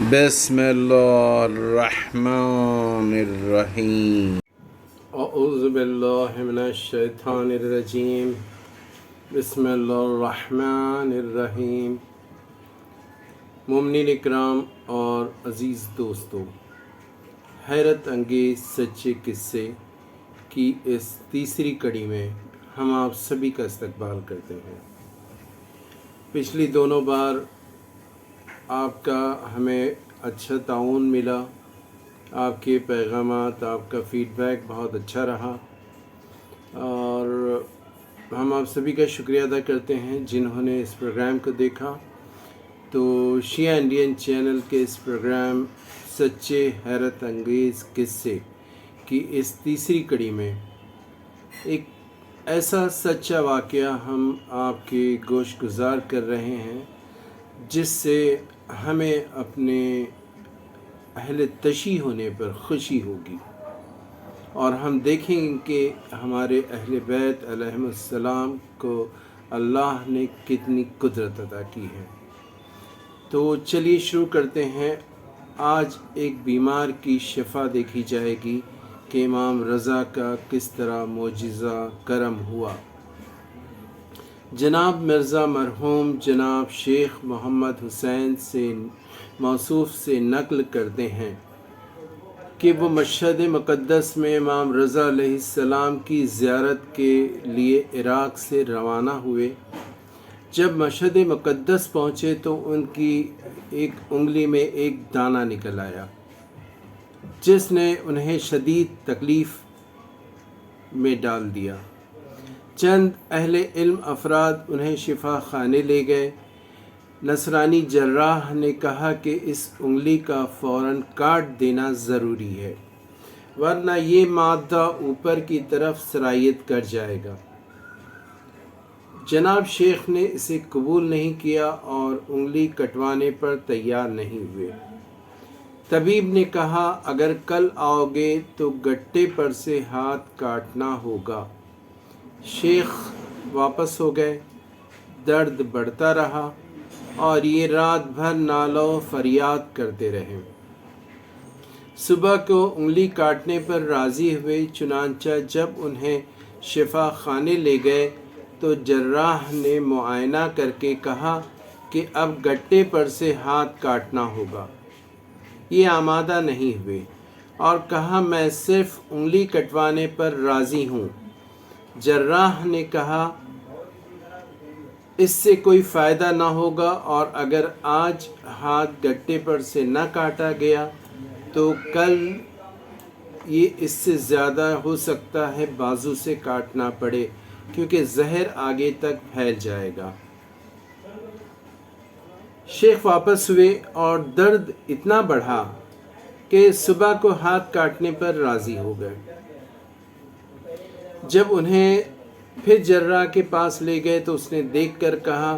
بسم اللہ الرحمن الرحیم اعوذ باللہ من الشیطان الرجیم بسم اللہ الرحمن الرحیم۔ مومنین اکرام اور عزیز دوستو، حیرت انگیز سچے قصے کی اس تیسری کڑی میں ہم آپ سبھی کا استقبال کرتے ہیں۔ پچھلی دونوں بار آپ کا ہمیں اچھا تعاون ملا، آپ کے پیغامات، آپ کا فیڈ بیک بہت اچھا رہا، اور ہم آپ سبھی کا شکریہ ادا کرتے ہیں جنہوں نے اس پروگرام کو دیکھا۔ تو شیعہ انڈین چینل کے اس پروگرام سچے حیرت انگیز قصے کی اس تیسری کڑی میں ایک ایسا سچا واقعہ ہم آپ کے گوش گزار کر رہے ہیں جس سے ہمیں اپنے اہل تشیع ہونے پر خوشی ہوگی، اور ہم دیکھیں گے کہ ہمارے اہل بیت علیہم السلام کو اللہ نے کتنی قدرت عطا کی ہے۔ تو چلیے شروع کرتے ہیں۔ آج ایک بیمار کی شفا دیکھی جائے گی کہ امام رضا کا کس طرح معجزہ کرم ہوا۔ جناب مرزا مرحوم جناب شیخ محمد حسین سے موصوف سے نقل کرتے ہیں کہ وہ مشہد مقدس میں امام رضا علیہ السلام کی زیارت کے لیے عراق سے روانہ ہوئے۔ جب مشہد مقدس پہنچے تو ان کی ایک انگلی میں ایک دانہ نکل آیا جس نے انہیں شدید تکلیف میں ڈال دیا۔ چند اہل علم افراد انہیں شفا خانے لے گئے۔ نصرانی جراح نے کہا کہ اس انگلی کا فوراً کاٹ دینا ضروری ہے، ورنہ یہ مادہ اوپر کی طرف سرایت کر جائے گا۔ جناب شیخ نے اسے قبول نہیں کیا اور انگلی کٹوانے پر تیار نہیں ہوئے۔ طبیب نے کہا اگر کل آؤ گے تو گٹے پر سے ہاتھ کاٹنا ہوگا۔ شیخ واپس ہو گئے۔ درد بڑھتا رہا اور یہ رات بھر نالہ و فریاد کرتے رہے۔ صبح کو انگلی کاٹنے پر راضی ہوئے، چنانچہ جب انہیں شفا خانے لے گئے تو جراح نے معائنہ کر کے کہا کہ اب گٹے پر سے ہاتھ کاٹنا ہوگا۔ یہ آمادہ نہیں ہوئے اور کہا میں صرف انگلی کٹوانے پر راضی ہوں۔ جراح نے کہا اس سے کوئی فائدہ نہ ہوگا، اور اگر آج ہاتھ گٹے پر سے نہ کاٹا گیا تو کل یہ اس سے زیادہ ہو سکتا ہے بازو سے کاٹنا پڑے، کیونکہ زہر آگے تک پھیل جائے گا۔ شیخ واپس ہوئے اور درد اتنا بڑھا کہ صبح کو ہاتھ کاٹنے پر راضی ہو گئے۔ جب انہیں پھر جراح کے پاس لے گئے تو اس نے دیکھ کر کہا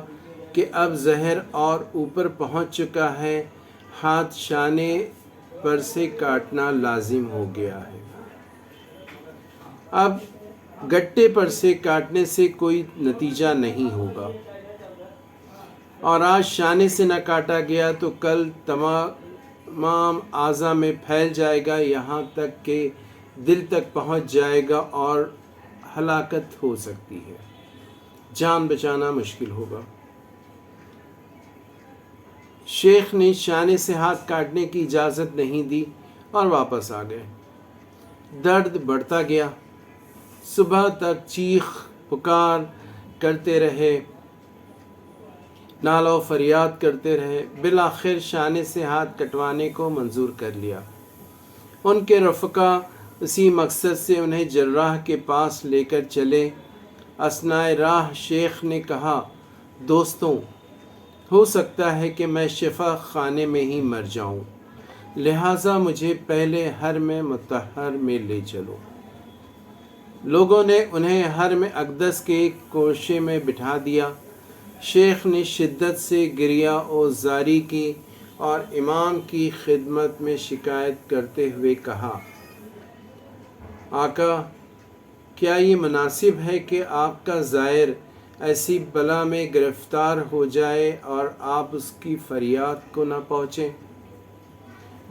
کہ اب زہر اور اوپر پہنچ چکا ہے، ہاتھ شانے پر سے کاٹنا لازم ہو گیا ہے۔ اب گٹے پر سے کاٹنے سے کوئی نتیجہ نہیں ہوگا، اور آج شانے سے نہ کاٹا گیا تو کل تمام اعضاء میں پھیل جائے گا، یہاں تک کہ دل تک پہنچ جائے گا اور ہلاکت ہو سکتی ہے، جان بچانا مشکل ہوگا۔ شیخ نے شانے سے ہاتھ کاٹنے کی اجازت نہیں دی اور واپس آ گئے۔ درد بڑھتا گیا، صبح تک چیخ پکار کرتے رہے، نالہ و فریاد کرتے رہے۔ بالآخر شانے سے ہاتھ کٹوانے کو منظور کر لیا۔ ان کے رفقا اسی مقصد سے انہیں جراح کے پاس لے کر چلے۔ اثناء راہ شیخ نے کہا دوستوں، ہو سکتا ہے کہ میں شفا خانے میں ہی مر جاؤں، لہٰذا مجھے پہلے حرم مطہر میں لے چلو۔ لوگوں نے انہیں حرم اقدس کے ایک کوشے میں بٹھا دیا۔ شیخ نے شدت سے گریہ و زاری کی اور امام کی خدمت میں شکایت کرتے ہوئے کہا آقا، کیا یہ مناسب ہے کہ آپ کا زائر ایسی بلا میں گرفتار ہو جائے اور آپ اس کی فریاد کو نہ پہنچیں؟